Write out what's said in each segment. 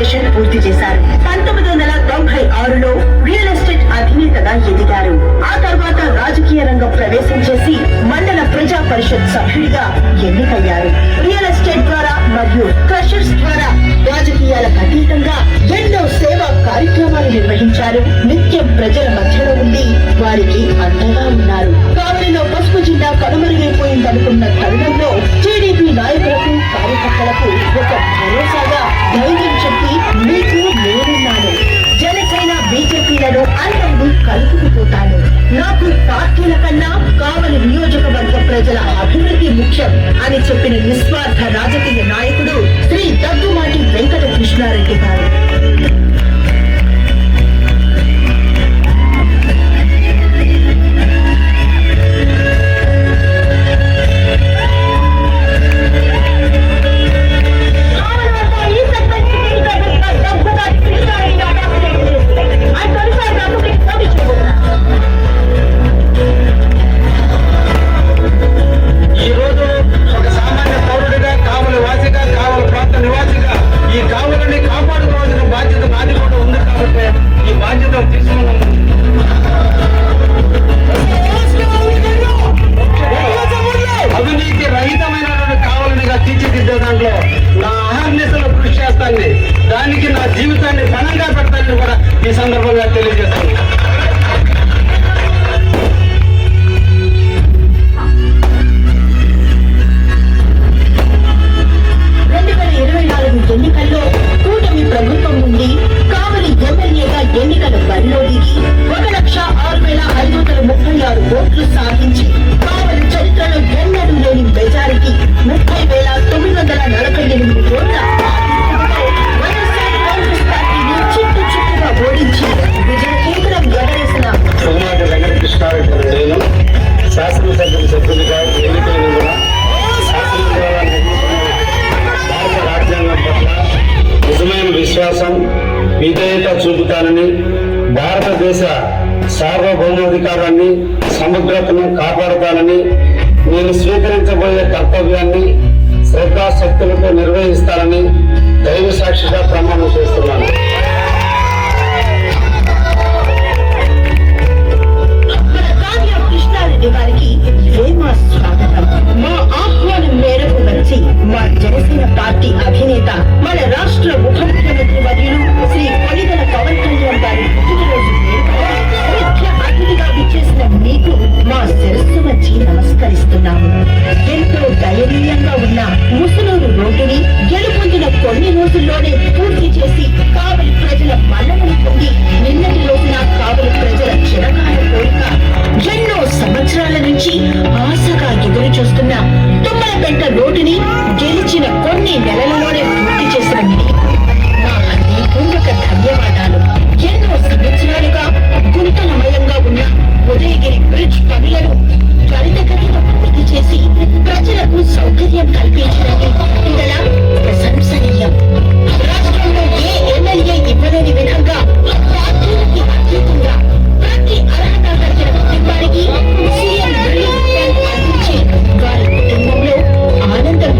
Graduation పూర్తి చేశారు. 1996లో real estate అధినేతగా ఎదిగారు. ఆ తర్వాత రాజకీయ రంగం ప్రవేశం చేసి మండల ప్రజా పరిషత్ సభ్యుడిగా ఎన్నికయ్యారు. రియల్ ఎస్టేట్ ద్వారా మరియు క్రషర్స్ ద్వారా రాజకీయాలకు అతీతంగా ఎన్నో సేవా కార్యక్రమాలు నిర్వహించారు. నిత్యం ప్రజల మధ్యలో ఉండి వారికి అండగా ఉన్నారు. కావలిలో పసుపు జెండా కనుమరుగైపోయిందనుకున్న తరుణంలో టీడీపీ నాయకులకు కార్యకర్తలకు ఒక భరోసాగా ధైర్యం చెప్పి మీకు నేనున్నాను, జనసేన బీజేపీలను అందరినీ కలుపుకుపోతాను, నాకు పార్టీల కన్నా కావలి నియోజకవర్గ ప్రజల అభివృద్ధి ముఖ్యం అని చెప్పిన నిస్వార్థ రాజకీయ నాయకుడు శ్రీ దగ్గుమాటి వెంకట కృష్ణారెడ్డి గారు. దానికి నా జీవితాన్ని ధనంగా పెడతానని కూడా ఈ సందర్భంగా తెలియజేస్తాను. ఎన్నికల్లో కూటమి ప్రభుత్వం నుండి కావలి ఎమ్మెల్యేగా ఎన్నికల బరిలో దిగి 1,06,536 ఓట్లు సాధించి కావలి చరిత్రలో ఎన్నడూ లేని మెజారిటీ 30,948 ఓట్ల చిట్టుగా ఓడించి విజయకేతనం ఎగరేసిన దగ్గుమాటి వెంకట కృష్ణారెడ్డి నేను శాసనసభ్యుల సభ్యులుగా ఎన్నికైనందున భారత రాజ్యాంగం పట్ల నిజమైన విశ్వాసం, విధేయత చూపుతానని, భారతదేశ సార్వభౌమాధికారాన్ని, సమగ్రతను కాపాడుతానని, నేను స్వీకరించబోయే కర్తవ్యాన్ని శ్రద్ధాశక్తులతో నిర్వహిస్తానని దైవ సాక్షిగా ప్రమాణం చేస్తున్నాను. కృష్ణారెడ్డి గారికి మా స్వాగతం. మా ఆహ్వానం మేరకు వచ్చి మా జనసేన పార్టీ అధినేత, మన రాష్ట్ర ఉప ముఖ్యమంత్రి వర్యులు శ్రీ కొణిదెల పవన్ కళ్యాణ్ గారి పుట్టినరోజు ముఖ్య అతిథిగా విచ్చేసిన మీకు మా శిరస్సు వచ్చి నమస్కరిస్తున్నాము. ఎంతో దయనీయంగా ఉన్న ముసలూరు రోడ్డుని గెలుపొందిన కొన్ని రోజుల్లోనే పూర్తి చేసి కావలి ప్రజల మన్ననలు పొంది నిన్నటి రోజున కావలి ప్రజల చిరకాల కోరిక ఎన్నో సంవత్సరాల నుంచి ఆశగా ఎదురు చూస్తున్న తుమ్మలపెంట రోడ్డుని గెలిచిన కొన్ని నెలలలోనే పూర్తి చేసిన మా హృదయపూర్వక ధన్యవాదాలు. ఎన్నో సంవత్సరాలుగా గుంతలమయంగా ఉన్న ఉదయగిరి బ్రిడ్జ్ పనులను త్వరితగతిలో పూర్తి చేసి ప్రజలకు సౌకర్యం కల్పించడానికి ఇందులో ప్రశంసనీయం. రాష్ట్రంలో ఏ ఎమ్మెల్యే ఇవ్వలేని విధంగా పార్టీలకి అతీతంగా ప్రతి అర్హత కలిగిన కుటుంబానికి సీఎం రిలీఫ్ ఫండ్ అందించి వారి కుటుంబంలో ఆనందం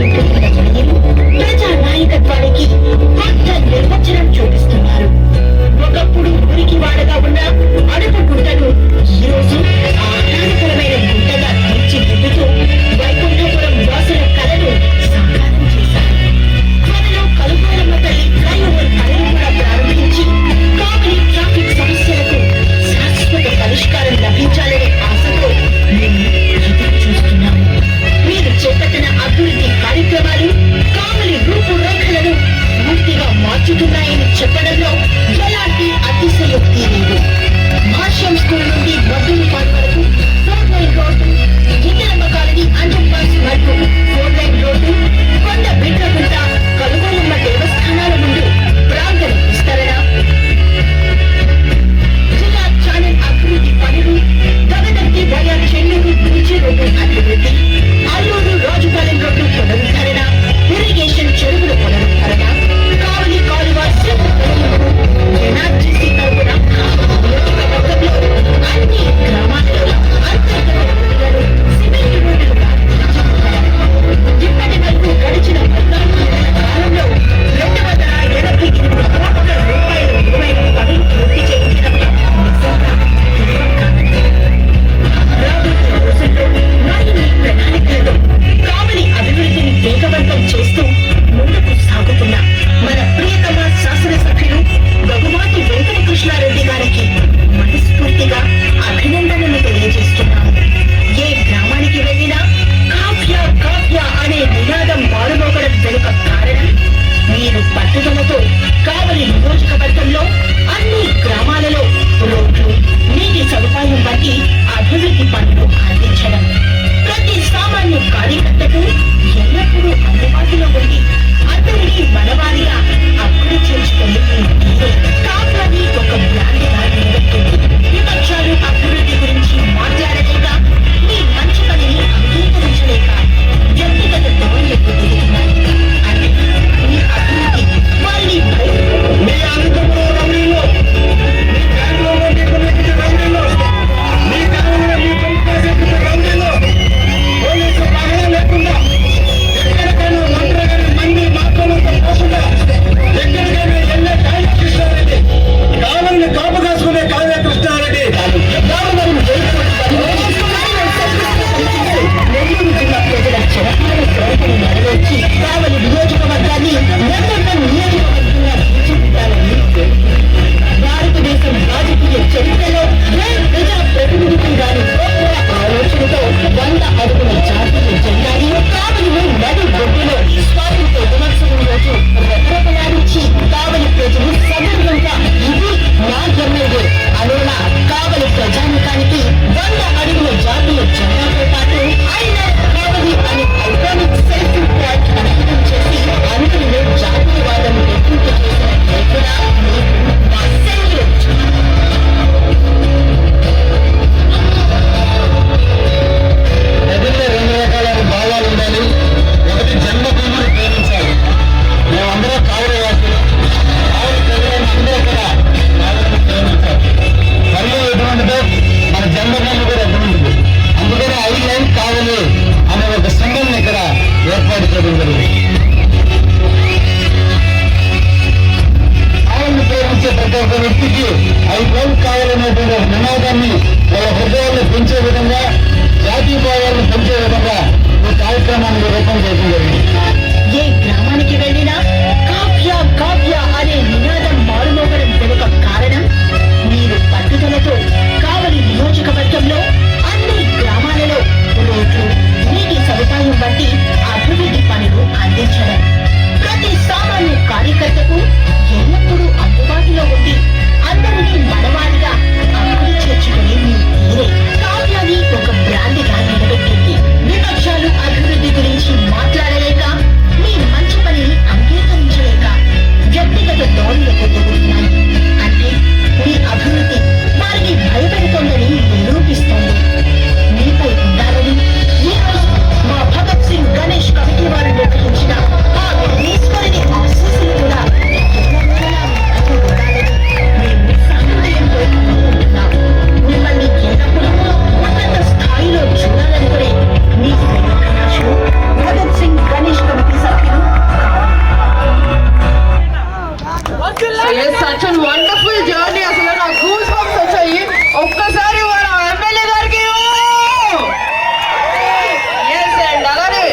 నినాదాన్ని